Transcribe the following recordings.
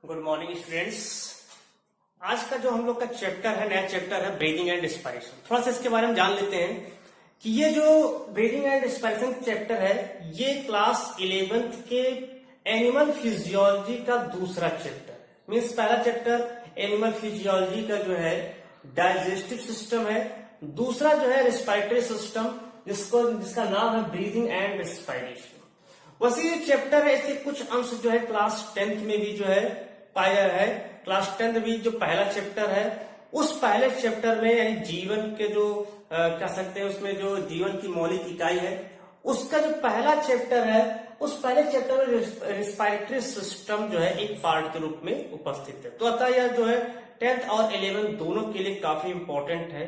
Good morning students. आज का जो हम लोग का चैप्टर है, नया चैप्टर है ब्रीदिंग एंड रेस्पिरेशन। थोड़ा सा इसके बारे में जान लेते हैं कि ये जो ब्रीदिंग एंड रेस्पिरेशन चैप्टर है ये क्लास 11th के एनिमल फिजियोलॉजी का दूसरा चैप्टर है। मीन्स पहला चैप्टर एनिमल फिजियोलॉजी का जो है डाइजेस्टिव सिस्टम है, दूसरा जो है रेस्पिरेटरी सिस्टम जिसका नाम है ब्रीदिंग एंड रेस्पिरेशन। वैसे ये चैप्टर है, इसके कुछ अंश जो है क्लास 10th में भी जो है पाया है। क्लास 10th भी जो पहला चैप्टर है उस पहले चैप्टर में यानी जीवन के जो कह सकते हैं उसमें जो जीवन की मौलिक इकाई है उसका जो पहला चैप्टर है उस पहले चैप्टर में रेस्पिरेटरी सिस्टम जो है एक पार्ट के रूप में उपस्थित है। तो अतः यह जो है 10th और 11th दोनों के लिए काफी इंपॉर्टेंट है।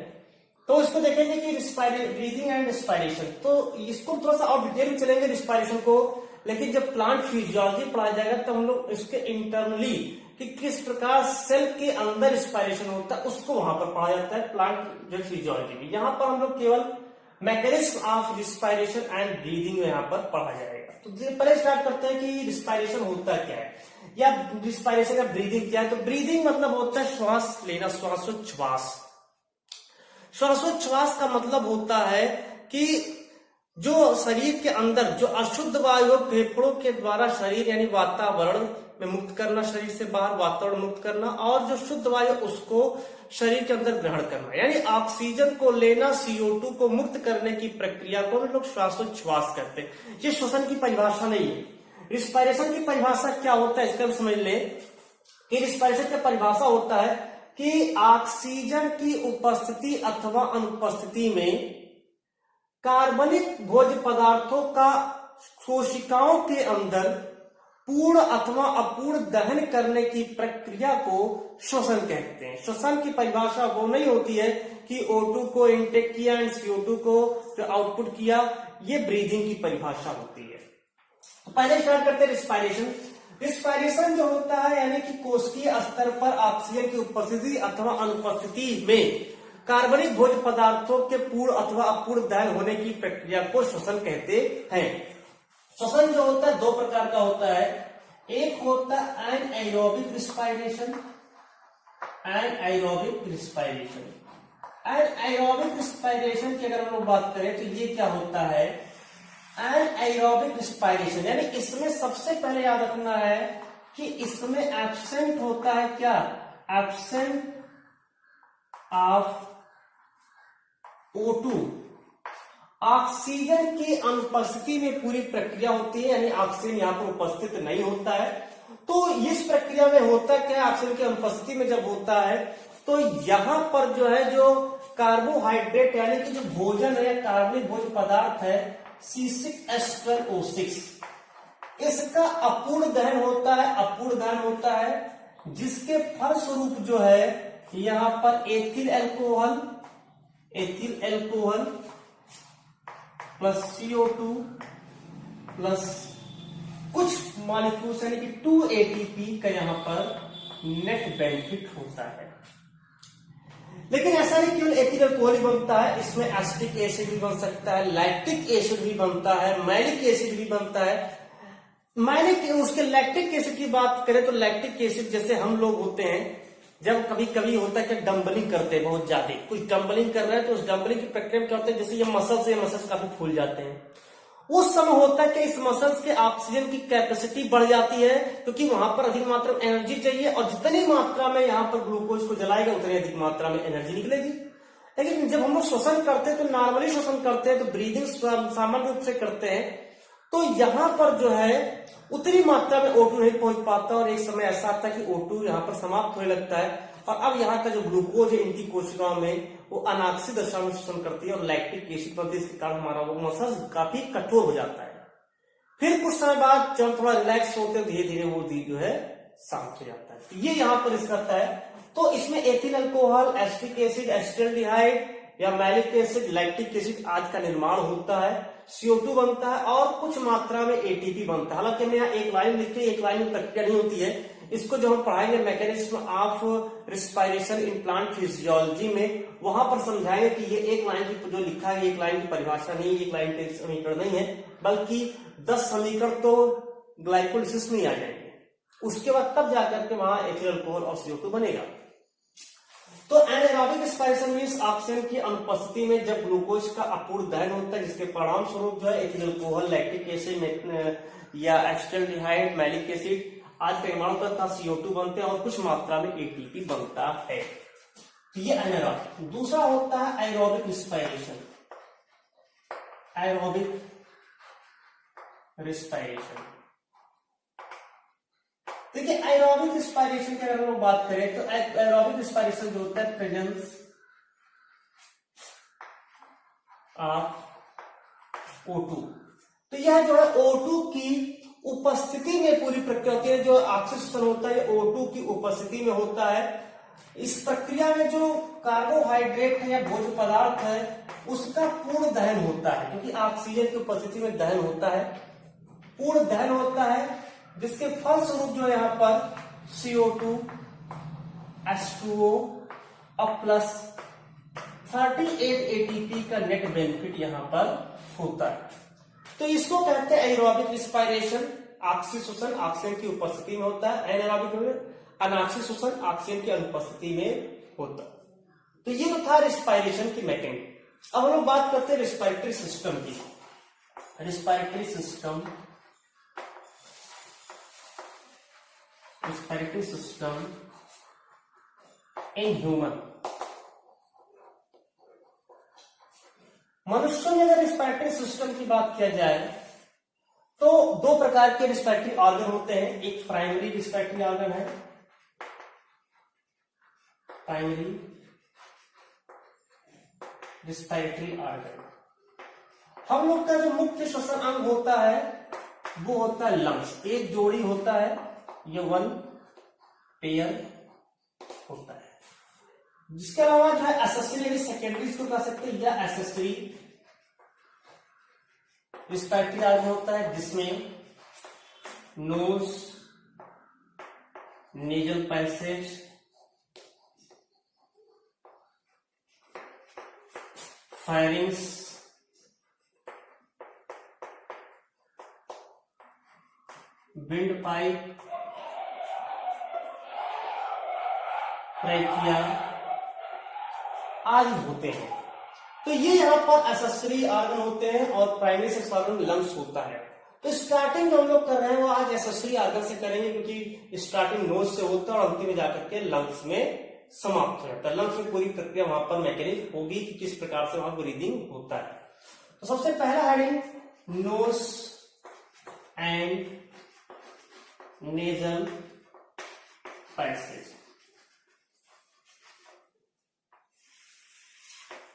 तो इसको देखेंगे कि ब्रीदिंग एंड रेस्पिरेशन, तो इसको थोड़ा सा और डिटेल में चलेंगे रेस्पिरेशन को, लेकिन जब प्लांट फिजियोलॉजी पढ़ा जाएगा तो हम लोग इसके इंटरनली कि किस प्रकार सेल के अंदर रेस्पिरेशन होता है उसको वहां पर पढ़ा जाता है प्लांट जो फिजियोलॉजी में। यहाँ पर हम लोग केवल mechanism of respiration and breathing यहाँ पर पढ़ा जाएगा। तो पहले स्टार्ट करते हैं कि रेस्पिरेशन होता क्या है या रेस्पिरेशन या ब्रीदिंग क्या है। तो ब्रीदिंग मतलब होता है श्वास लेना, श्वासोच्छ्वास। श्वासोच्छ्वास का मतलब होता है कि जो शरीर के अंदर जो अशुद्ध वायु फेफड़ों के द्वारा शरीर यानी वातावरण में मुक्त करना, शरीर से बाहर वातावरण मुक्त करना, और जो शुद्ध वायु उसको शरीर के अंदर ग्रहण करना, यानी ऑक्सीजन को लेना, CO2 को मुक्त करने की प्रक्रिया को हम लोग श्वासोच्छ्वास करते हैं। ये श्वसन की परिभाषा नहीं है। रिस्पायरेशन की परिभाषा क्या होता है इसका भी समझ ले कि रिस्पायरेशन की परिभाषा होता है कि ऑक्सीजन की उपस्थिति अथवा अनुपस्थिति में कार्बनिक भोज्य पदार्थों का कोशिकाओं के अंदर पूर्ण अथवा अपूर्ण दहन करने की प्रक्रिया को श्वसन कहते हैं। श्वसन की परिभाषा वो नहीं होती है कि O2 को इनटेक किया एंड CO2 को आउटपुट किया, ये ब्रीदिंग की परिभाषा होती है। तो पहले स्टार्ट करते हैं रिस्पायरेशन। रिस्पायरेशन जो होता है यानी कि कोशिकीय स्तर पर ऑक्सीजन की उपस्थिति अथवा अनुपस्थिति में कार्बनिक भोज्य पदार्थों के पूर्ण अथवा अपूर्ण दहन होने की प्रक्रिया को श्वसन कहते हैं। श्वसन जो होता है दो प्रकार का होता है। एक होता है एनाएरोबिक रिस्पायरेशन, एनाएरोबिक रिस्पायरेशन। एनाएरोबिक रिस्पायरेशन की अगर हम लोग बात करें तो ये क्या होता है, एनाएरोबिक रिस्पायरेशन यानी इसमें सबसे पहले याद रखना है कि इसमें एब्सेंट होता है क्या, एब्सेंट ऑफ O2, ऑक्सीजन की अनुपस्थिति में पूरी प्रक्रिया होती है, यानी ऑक्सीजन यहाँ पर उपस्थित नहीं होता है। तो इस प्रक्रिया में होता क्या, ऑक्सीजन की अनुपस्थिति में जब होता है तो यहाँ पर जो है जो कार्बोहाइड्रेट यानी कि जो भोजन है कार्बनिक भोज्य पदार्थ है C6H12O6, इसका अपूर्ण दहन होता है, अपूर्ण दहन होता है, जिसके फलस्वरूप जो है यहाँ पर ethyl alcohol plus CO2 plus कुछ मॉलिक्यूल्स यानी कि 2 ATP का यहाँ पर नेट बेनिफिट होता है। लेकिन ऐसा नहीं केवल एथिल अल्कोहल ही बनता है, इसमें एसिटिक एसिड भी बन सकता है, लैक्टिक एसिड भी बनता है, मैलिक एसिड भी बनता है। मैलिक उसके लैक्टिक एसिड की बात करें तो लैक्टिक एसिड जैसे हम लोग होते हैं जब कभी कभी होता है कि डंबलिंग करते हैं बहुत ज्यादा, कुछ डंबलिंग कर रहे हैं तो उस डंबलिंग की प्रक्रिया में क्या होता है जैसे ये मसल्स काफी फूल जाते हैं, उस समय होता है कि इस मसल्स के ऑक्सीजन की कैपेसिटी बढ़ जाती है क्योंकि वहां पर अधिक मात्रा में एनर्जी चाहिए और जितनी मात्रा में यहाँ पर ग्लूकोज को जलाएगा उतनी अधिक मात्रा में एनर्जी निकलेगी। लेकिन जब हम लोग श्वसन करते हैं तो नॉर्मली श्वसन करते हैं तो ब्रीदिंग सामान्य रूप से करते हैं तो यहाँ पर जो है उतनी मात्रा में O2 नहीं पहुंच पाता और एक समय ऐसा आता है कि O2 यहाँ पर समाप्त होने लगता है और अब यहाँ का जो ग्लूकोज है इनकी कोशिकाओं में वो अनाक्सी दशा में श्वसन करती है और लैक्टिक एसिड बनती है, इसके कारण हमारा वो मसल काफी कठोर हो जाता है। फिर कुछ समय बाद जब थोड़ा रिलैक्स होते हैं धीरे धीरे वो जो है शांत हो जाता है। तो ये यहाँ पर इसका है। तो इसमें ethyl alcohol, acetic acid, acetaldehyde या मैलिक एसिड, लैक्टिक एसिड आदि का निर्माण होता है, CO2 बनता है और कुछ मात्रा में ATP बनता है। हालांकि मैं यहाँ एक लाइन लिखी, एक लाइन में प्रक्रिया नहीं होती है, इसको जो हम पढ़ाएंगे mechanism of respiration in plant physiology में वहां पर समझाएंगे कि ये एक लाइन की जो लिखा है एक लाइन की परिभाषा नहीं, एक लाइन के समीकरण नहीं है, बल्कि 10 समीकरण तो ग्लाइकोलिसिस में आ जाएंगे। उसके बाद तब जाकर के वहां एथिल अल्कोहल और CO2 बनेगा। तो एनारोबिक रेस्पिरेशन मींस ऑक्सीजन की अनुपस्थिति में जब ग्लूकोज का अपूर्ण दहन होता है, जिसके परिणाम स्वरूप जो है एथिल अल्कोहल, लैक्टिक एसिड या एसिटाल्डिहाइड, मैलिक एसिड आज का निर्माण होता था, CO2 बनते हैं और कुछ मात्रा में ATP बनता है। तो ये एनारोबिक। दूसरा होता है एरोबिक रेस्पिरेशन। एरोबिक रेस्पिरेशन, देखिए एरोबिक रेस्पिरेशन की अगर हम बात करें तो एरोबिक रेस्पिरेशन जो होता है प्रेजेंस ऑफ O2। तो यह जो है O2 की उपस्थिति में पूरी प्रक्रिया होती है। जो ऑक्सीजन होता है O2 की उपस्थिति में होता है। इस प्रक्रिया में जो कार्बोहाइड्रेट है या भोज्य पदार्थ है उसका पूर्ण दहन होता है, क्योंकि ऑक्सीजन की उपस्थिति में दहन होता है, पूर्ण दहन होता है, जिसके फलस्वरूप जो यहाँ पर CO2, H2O और प्लस 38 ATP का नेट बेनिफिट यहाँ पर होता है। तो इसको कहते हैं एरोबिक रेस्पिरेशन। ऑक्सीजन ऑक्सीजन की उपस्थिति में होता है, एनारोबिक में अनऑक्सीजन ऑक्सीजन की अनुपस्थिति में होता है। तो ये तो था रेस्पिरेशन की मैकेनिज्म। अब हम लोग बात करते हैं रेस्पिरेटरी सिस्टम की। Respiratory system, respiratory system in human. मनुष्य में अगर रेस्पिरेटरी सिस्टम की बात किया जाए तो दो प्रकार के रेस्पिरेटरी ऑर्गन होते हैं। एक प्राइमरी रेस्पिरेटरी ऑर्गन है, प्राइमरी रेस्पिरेटरी ऑर्गन। हम लोग का जो मुख्य श्वसन अंग होता है वो होता है लंग्स। एक जोड़ी होता है, ये वन पेयर होता है। जिसके अलावा जो है एसेसरी सेकेंडरी इसको कह सकते हैं, या एसेसरी रेस्पिरेटरी ऑर्गन होता है, जिसमें nose, nasal passage, pharynx, windpipe, trachea आदि होते हैं। तो ये यहाँ पर एसेसरी ऑर्गन होते हैं और प्राइमरी सेक्स ऑर्गन लंग्स होता है। तो स्टार्टिंग जो हम लोग कर रहे हैं वो आज एसेसरी ऑर्गन से करेंगे, क्योंकि स्टार्टिंग नोज से होता है और अंतिम में जाकर के लंग्स में समाप्त हो जाता है। लंग्स में पूरी प्रक्रिया वहां पर मैकेनिज्म होगी कि किस प्रकार से वहां ब्रीदिंग होता है। तो सबसे पहला heading nose and nasal passage.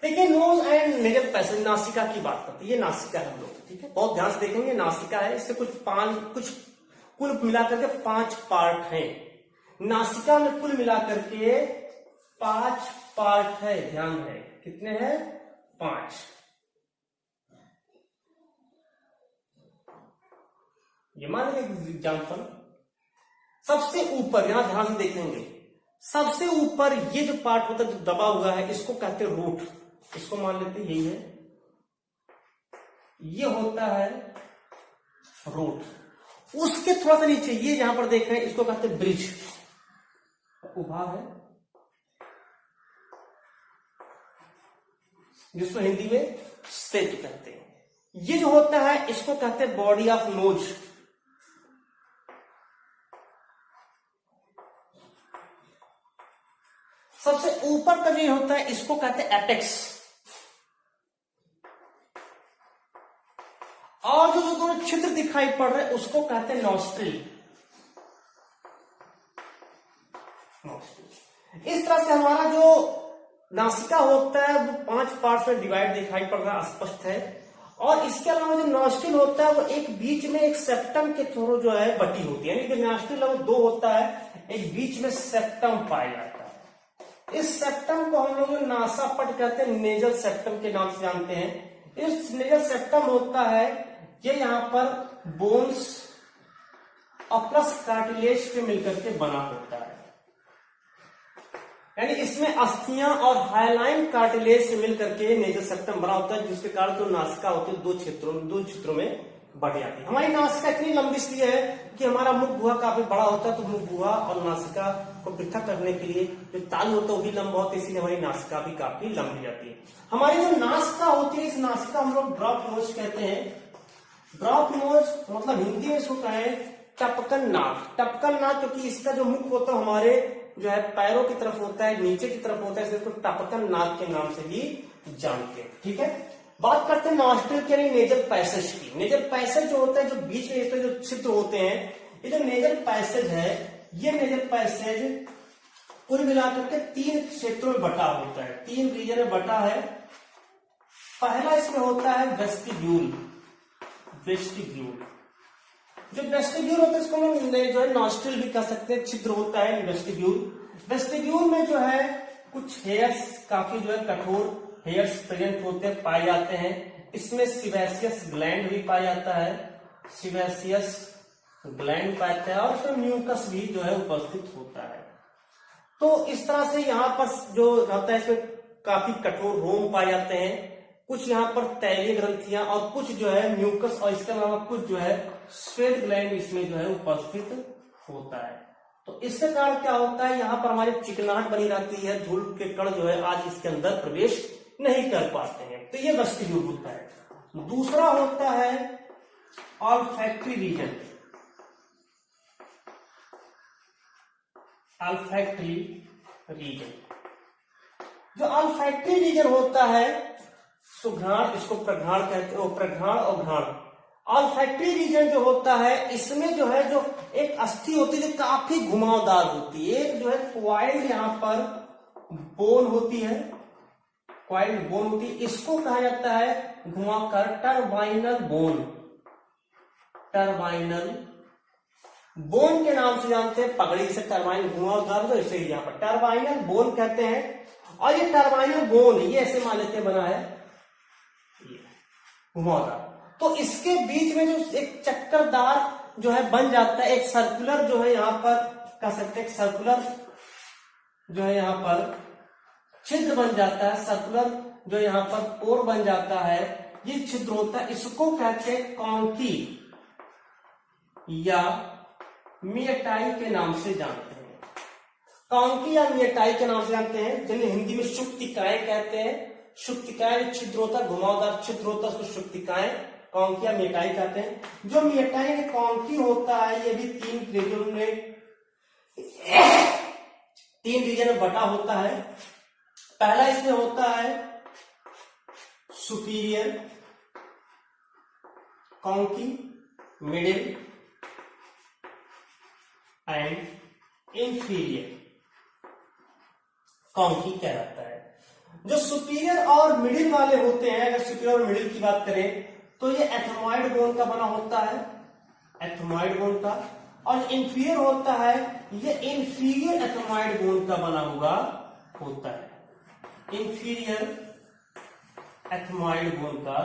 देखिए नोज एंड नेजल पैसेज, नासिका की बात करते हैं। ये नासिका है हम लोग, ठीक है, बहुत ध्यान से देखेंगे। नासिका है, इससे कुछ कुल मिलाकर के 5 पार्ट हैं। नासिका में कुल मिलाकर के 5 पार्ट है, ध्यान है। कितने हैं? 5। ये मान लीजिए एग्जाम्पल, सबसे ऊपर यहां ध्यान से देखेंगे, सबसे ऊपर ये जो पार्ट होता है जो दबा हुआ है इसको कहते हैं रूट। इसको मान लेते हैं यही है, ये होता है रूट। उसके थोड़ा सा नीचे ये जहां पर देख रहे हैं इसको कहते हैं ब्रिज, उभा है, जिसको हिंदी में सेतु कहते हैं। ये जो होता है इसको कहते हैं बॉडी ऑफ नोज। सबसे ऊपर का जो होता है इसको कहते हैं एपेक्स। और जो दोनों छिद्र दिखाई पड़ रहे हैं उसको कहते हैं नॉस्ट्रिल। इस तरह से हमारा जो नासिका होता है वो 5 पार्ट्स में डिवाइड दिखाई पड़ रहा है, स्पष्ट है। और इसके अलावा जो नॉस्ट्रिल होता है वो एक बीच में एक सेप्टम के थ्रू जो है बटी होती है, यानी कि नॉस्ट्रिल वो 2 होता है, एक बीच में सेप्टम पाया जाता है। इस सेप्टम को हम लोग नासापट कहते हैं, नेजल सेप्टम के नाम से जानते हैं। इस नेजल सेप्टम होता है ये यहाँ पर बोन्स और प्लस कार्टिलेज के मिलकर के बना होता है, यानी इसमें अस्थियां और हाइलाइन कार्टिलेज से मिलकर के नेजल सेप्टम बना होता है, जिसके कारण जो नासिका होती है 2 क्षेत्रों में बढ़ जाती है। हमारी नासिका इतनी लंबी इसलिए है कि हमारा मुख गुहा काफी बड़ा होता है, तो मुख गुहा और नासिका को पृथक करने के लिए जो तालु होता है वो भी लंबा होता है, इसीलिए हमारी नासिका भी काफी लंबी जाती है। हमारी जो नासिका होती है, इस नासिका हम लोग ड्रॉप नोज कहते हैं। ड्रॉप नोज मतलब हिंदी में इसको कहें टपकन नाक। टपकन नाक क्योंकि इसका जो मुख होता है हमारे जो है पैरों की तरफ होता है, नीचे की तरफ होता है, इसलिए इसको टपकन नाक के नाम से भी जानते हैं। ठीक है, बात करते हैं नॉस्ट्रिल के नेजल पैसेज की। नेजल पैसेज जो होता है, जो बीच में इस तरह जो छिद्र होते हैं, ये जो नेजल पैसेज है, ये नेजल पैसेज कुल मिलाकर के 3 क्षेत्रों में बटा होता है, 3 रीजन में बटा है। पहला इसमें होता है वेस्टिब्यूल। वेस्टिब्यूल जो वेस्टिब्यूल होता है इसको हम जो है नॉस्ट्रिल भी कह सकते हैं, छिद्र होता है वेस्टिब्यूल। वेस्टिब्यूल में जो है कुछ हेयर्स काफी जो है कठोर हेयर्स प्रेजेंट होते हैं, पाए जाते हैं। इसमें सिबेशियस ग्लैंड भी पाया जाता है, सिबेशियस ग्लैंड पाते हैं, और इसमें म्यूकस भी जो है उपस्थित होता है। तो इस तरह से यहाँ पर जो रहता है इसमें काफी कठोर रोम पाए जाते हैं, कुछ यहाँ पर तैलीय ग्रंथियां और कुछ जो है म्यूकस, और इसके अलावा कुछ जो है स्वेट ग्लैंड इसमें जो है उपस्थित होता है। तो इसके कारण क्या होता है, यहाँ पर हमारी चिकनाहट बनी रहती है, धूल के कण जो है आज इसके अंदर प्रवेश नहीं कर पाते हैं। तो ये वेस्टिब्यूल होता है। दूसरा होता है ऑल्फैक्टरी रीजन। ऑल्फैक्टरी रीजन, जो ऑल्फैक्टरी रीजन होता है सुघ्राण, इसको प्रघ्राण कहते हैं, प्रघ्राण और घ्राण। ऑल्फैक्टरी रीजन जो होता है, इसमें जो है जो एक अस्थि होती है जो काफी घुमावदार होती है, एक जो है क्वाइल्ड यहाँ पर बोन होती है, क्वाइल्ड बोन होती है, इसको कहा जाता है घुमाकर टर्बाइनल बोन। टर्बाइनल बोन के नाम से जानते हैं, पगड़ी से टर्बाइन घुमावदार, तो इसे यहाँ पर टर्बाइनल बोन कहते हैं। और ये टर्बाइनल बोन ये ऐसे मान लेते बना है घुमावदार, तो इसके बीच में जो एक चक्करदार जो है बन जाता है, एक सर्कुलर जो है यहाँ पर कह सकते हैं, सर्कुलर जो है यहाँ पर छिद्र बन जाता है, सर्कुलर जो यहाँ पर पोर बन जाता है, ये छिद्र होता है, इसको कहते हैं कॉन्की या मियटाई के नाम से जानते हैं। कॉन्की या मियटाई के नाम से जानते हैं, जिन्हें हिंदी में शुक्तिकाएं कहते हैं। शुक्तिकाएं छिद्र होता है, घुमावदार छिद्र होता है, उसको शुक्तिकाएं कॉन्की या मियटाई कहते हैं। जो मियटाई कॉन्की होता है, ये भी 3 रीजन में बटा होता है। पहला इसमें होता है सुपीरियर कॉन्की, मिडिल एंड इंफीरियर कॉन्की कहलाता है। जो सुपीरियर और मिडिल वाले होते हैं, अगर सुपीरियर और मिडिल की बात करें तो ये एथमॉइड बोन का बना होता है, एथमॉइड बोन का। और इंफीरियर होता है, ये इंफीरियर एथमॉइड बोन का बना हुआ होता है, इंफीरियर एथमॉइड बोन का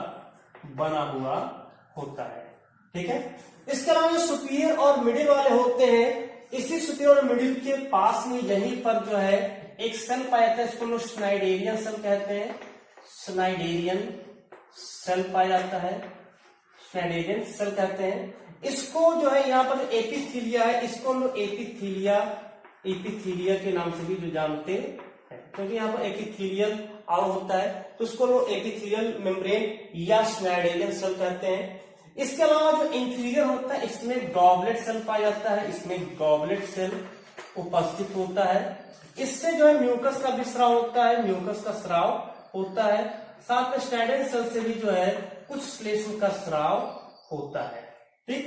बना हुआ होता है। ठीक है, इसके अलावा जो सुपीरियर और मिडिल वाले होते हैं, इसी सुपीरियर और मिडिल के पास में यहीं पर जो है एक सेल पाया जाता है, इसको लोग स्नाइडेरियन सेल कहते हैं, स्नाइडेरियन सेल पाया जाता है, स्नाइडेरियन सेल कहते हैं। इसको जो है यहाँ पर एपिथीलिया है, इसको लोग एपिथीलिया के नाम से भी जो जानते हैं, क्योंकि यहाँ पर एपिथीलियल और होता है, तो उसको लोग एपिथीलियल मेम्ब्रेन या स्नाइडेरियन सेल कहते हैं। इसके अलावा जो इंफीरियर होता है, इसमें गॉबलेट सेल पाया जाता है, इसमें गॉबलेट सेल उपस्थित होता है। इससे जो है म्यूकस का भी स्राव होता है, म्यूकस का स्राव होता है। साथ में स्नाइडेरियन सेल से भी जो है कुछ श्लेष्म का स्राव होता है। ठीक,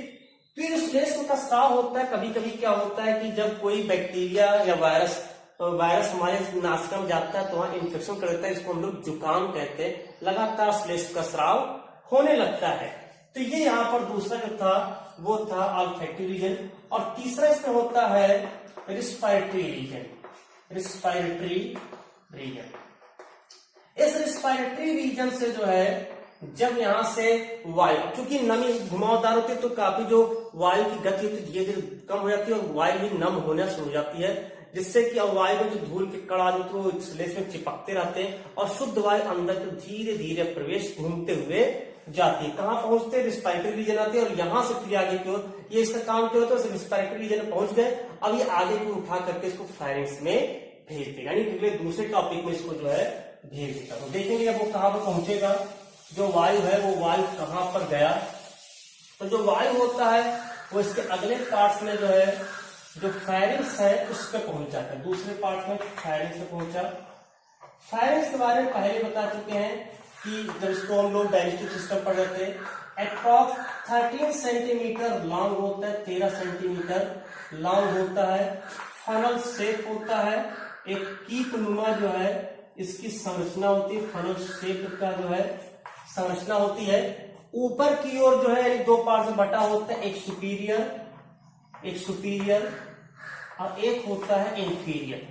फिर श्लेष्म का स्राव होता है। कभी कभी क्या होता है कि जब कोई बैक्टीरिया या वायरस हमारे नासिका में जाता है तो वहां इन्फेक्शन कर देता है, इसको हम लोग जुकाम कहते हैं। लगातार श्लेष्म का स्राव होने लगता है। तो ये यहाँ पर दूसरा जो था वो था ऑल्फैक्टरी रीजन। और तीसरा इसमें होता है रिस्पायरेटरी रीजन। रिस्पायरेटरी रीजन, इस रिस्पायरेटरी रीजन से जो है जब यहां से वायु, क्योंकि नमी घुमावदार होती है तो काफी जो वायु की गति होती है धीरे धीरे कम हो जाती है और वायु भी नम होना शुरू हो जाती है, जिससे कि वायु में जो धूल के कणा जो तो स्लेश में चिपकते रहते हैं और शुद्ध वायु अंदर तो धीरे धीरे प्रवेश घूमते हुए जाती है। कहाँ पहुंचते हैं? रिस्पायरेटरी रीजन आते हैं और यहां से फिर आगे की ओर ये इसका काम क्या होता है? रिस्पायरेटरी रीजन में पहुंच गए, अब ये आगे को उठा करके इसको फायरिंग्स में भेज देगा, यानी अगले दूसरे टॉपिक में इसको जो है भेज देगा। तो देखेंगे अब वो कहां पर पहुंचेगा, जो वायु है वो वायु कहां पर गया। तो जो वायु होता है वो इसके अगले पार्ट्स में जो है जो फायरिंग्स है उस पर पहुंच जाता है, दूसरे पार्ट में फायरिंग्स पे पहुंचा। फायरिंग्स के बारे में पहले बता चुके हैं कि जब इसको हम लोग डाइजेस्टिव सिस्टम पढ़ रहे थे, अप्रॉक्स 13 सेंटीमीटर लॉन्ग होता है, 13 सेंटीमीटर लॉन्ग होता है, फनल शेप होता है, एक कीप नुमा जो है इसकी संरचना होती है, फनल शेप का जो है संरचना होती है। ऊपर की ओर जो है दो पार्ट में बटा होता है, एक सुपीरियर और एक होता है इंफीरियर।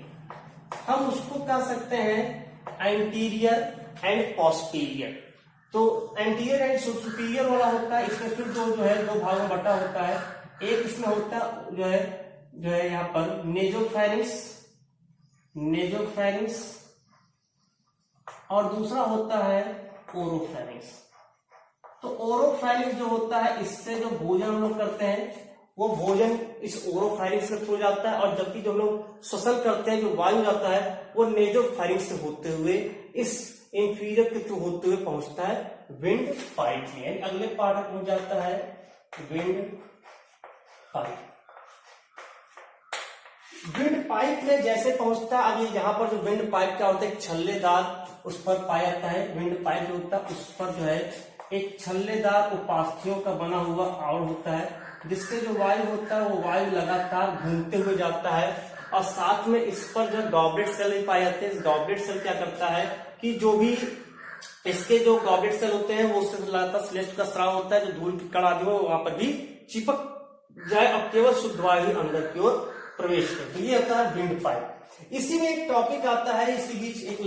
हम उसको कह सकते हैं एंटीरियर एंड पोस्टीरियर। तो एंटीरियर एंड सुपीरियर वाला होता है, इसमें फिर जो है दो भागों में बटा होता है। एक इसमें होता जो है यहाँ पर नेजोफेरिंक्स और दूसरा होता है ओरोफेरिंक्स। तो ओरोफेरिंक्स जो होता है इससे जो भोजन हम लोग करते हैं वो भोजन इस ओरोफेरिंक्स से थ्रू जाता है, और जबकि जो हम लोग श्वसन करते हैं जो वायु जाता है वो नेजोफेरिंक्स से होते हुए इस इंफीरियर के थ्रू होते हुए पहुंचता है विंड पाइप में, यानी अगले पार्ट में पहुंच जाता है विंड पाइप। विंड पाइप में जैसे पहुंचता है, अब यहाँ पर जो विंड पाइप क्या होता है, एक छल्लेदार उस पर पाया जाता है। विंड पाइप जो होता है उस पर जो है एक छल्लेदार उपास्थियों का बना हुआ आवरण होता है, जिससे जो वायु होता है वो वायु लगातार घूमते हुए जाता है, और साथ में इस पर जो गॉबलेट सेल भी पाए जाते हैं। इस गॉबलेट सेल क्या करता है कि जो भी इसके जो गॉबलेट सेल होते हैं वो उससे लगातार श्लेष्म का स्राव होता है, जो धूल की कण आदि हो वहां पर भी चिपक जाए, अब केवल शुद्ध वायु अंदर की ओर प्रवेश करे। तो ये होता है विंड पाइप। इसी में एक टॉपिक आता है, इसी बीच एक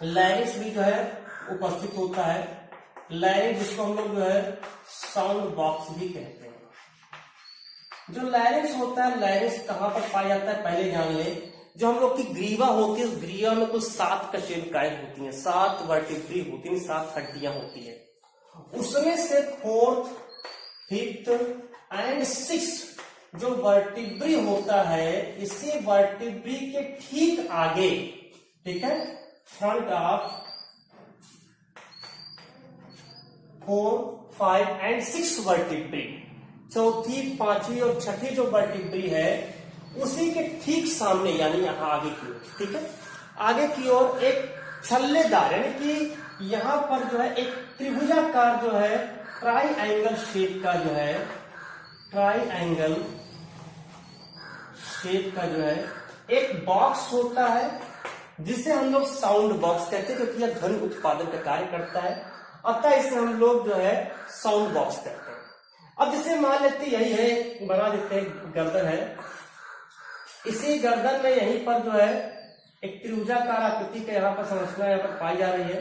लैरिंक्स भी जो है उपस्थित होता है। लैरिंक्स जिसको हम लोग जो है साउंड बॉक्स भी कहते हैं। जो लैरिंक्स होता है, लैरिंक्स कहां पर पाया जाता है पहले जान ले। जो हम लोग की ग्रीवा होती है, उस ग्रीवा में कुल 7 कशेरुकाएं होती हैं, 7 वर्टिब्री होती हैं, 7 हड्डियां होती है। उसमें से 4th, 5th एंड 6th जो वर्टिब्री होता है, इसी वर्टिब्री के ठीक आगे, ठीक है, फ्रंट ऑफ 4, 5 एंड 6 वर्टिब्री, चौथी, पांचवी और छठी जो वर्टिब्री है उसी के ठीक सामने, यानी यहां आगे की ओर, ठीक है, आगे की ओर एक छल्लेदार, यानी कि यहां पर जो है एक त्रिभुजाकार जो है ट्राइएंगल शेप का जो है, ट्राइएंगल शेप का जो है एक बॉक्स होता है, जिसे हम लोग साउंड बॉक्स कहते हैं, क्योंकि यह ध्वनि उत्पादन का कार्य करता है, अतः इसे हम लोग जो है साउंड बॉक्स कहते हैं। अब जैसे मान लेते यही है, बना देते हैं गर्दन है, इसी गर्दन में यहीं पर जो है एक त्रिभुजाकार आकृति का यहाँ पर संरचना यहाँ पर पाई जा रही है।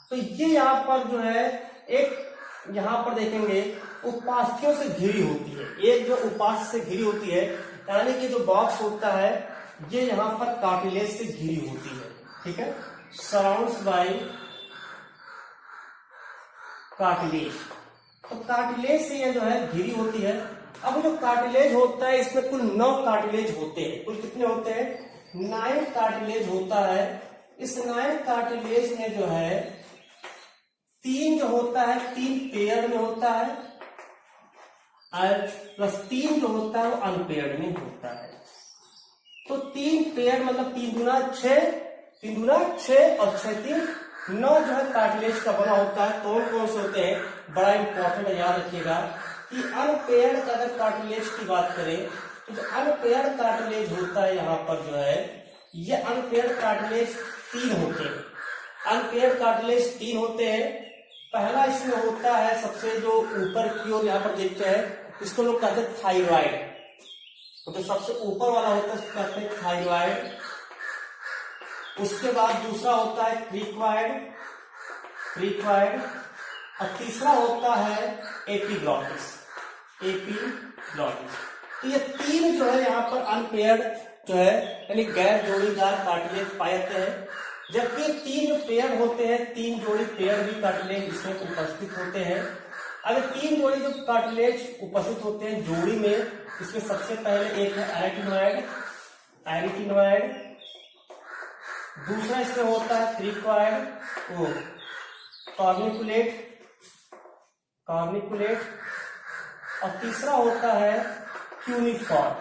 तो ये यहाँ पर जो है एक, यहाँ पर देखेंगे उपास्थियों से घिरी होती है, एक जो उपास्य से घिरी होती है, यानी कि जो बॉक्स होता है ये यहाँ पर कार्टिलेज से घिरी होती है, ठीक है, सराउंड्स बाय कार्टिलेज। तो कार्टिलेज से ये जो है घिरी होती है। अब जो कार्टिलेज होता है इसमें कुल 9 कार्टिलेज होते हैं। कुल कितने होते हैं? 9 कार्टिलेज होता है। इस 9 कार्टिलेज में जो है 3 जो होता है 3 पेयर में होता है, और प्लस 3 जो होता है वो अनपेयर्ड में होता है। तो 3 पेयर मतलब 3 दूना 6, 3 दूना 6 और 6 3 9 जो है कार्टिलेज का बना होता है। कौन कौन से होते हैं? बड़ा इंपॉर्टेंट है, याद रखिएगा कि अनपेयर्ड अगर कार्टिलेज की बात करें तो जो अनपेयर्ड कार्टिलेज होता है यहाँ पर जो है, ये अनपेयर्ड कार्टिलेज 3 होते हैं। अनपेयर्ड कार्टिलेज 3 होते हैं। पहला इसमें होता है सबसे जो ऊपर की ओर यहाँ पर देखते हैं, इसको लोग कहते हैं थायराइड। तो सबसे ऊपर वाला होता है इसको कहते हैं थायराइड। उसके बाद दूसरा होता है क्रीक्वाइड, और तीसरा होता है एपिग्लॉटिस। तो ये 3 जो है यहाँ पर अनपेयर्ड जो है यानी गैर जोड़ीदार कार्टिलेज पाए जाते हैं, जबकि 3 जो पेयर होते हैं, 3 जोड़ी पेयर भी कार्टिलेज इसमें उपस्थित होते हैं। अगर 3 जोड़ी जो कार्टिलेज उपस्थित होते हैं जोड़ी में, इसमें सबसे पहले एक है एरिटिनोइड, दूसरा इसमें होता है क्रिकॉइड, वो कार्निकुलेट, और तीसरा होता है क्यूनिफॉर्म।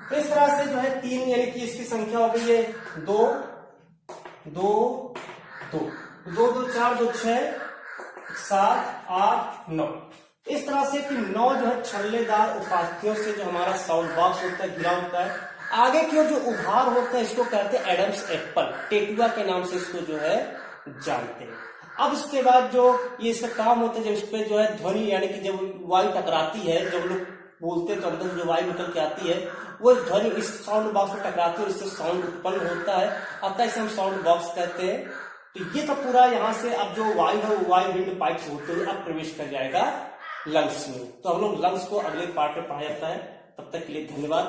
तो इस तरह से जो है 3 यानी कि इसकी संख्या हो गई है 2 2 2 2 2 4 2 6 7 8 9। इस तरह से कि 9 जो है छल्लेदार उपास्थियों से जो हमारा साउंड बॉक्स होता है घिरा होता है। आगे की ओर जो उभार होता है इसको कहते हैं एडम्स एप्पल, टेटुआ के नाम से इसको जो है जानते हैं। अब इसके बाद जो ये इसका काम होता है, जब इस पे जो है ध्वनि यानी कि जब वायु टकराती है, जब लोग बोलते हैं तो अंदर से जो वायु निकल के आती है वो ध्वनि इस साउंड बॉक्स में टकराती है, इससे साउंड उत्पन्न होता है, अतः इसे हम साउंड बॉक्स कहते हैं। तो ये तो पूरा यहाँ से अब जो वायु है वो वायु विंड पाइप होते हुए अब प्रवेश कर जाएगा लंग्स में। तो हम लोग लंग्स को अगले पार्ट में पढ़ा जाता है। तब तक के लिए धन्यवाद।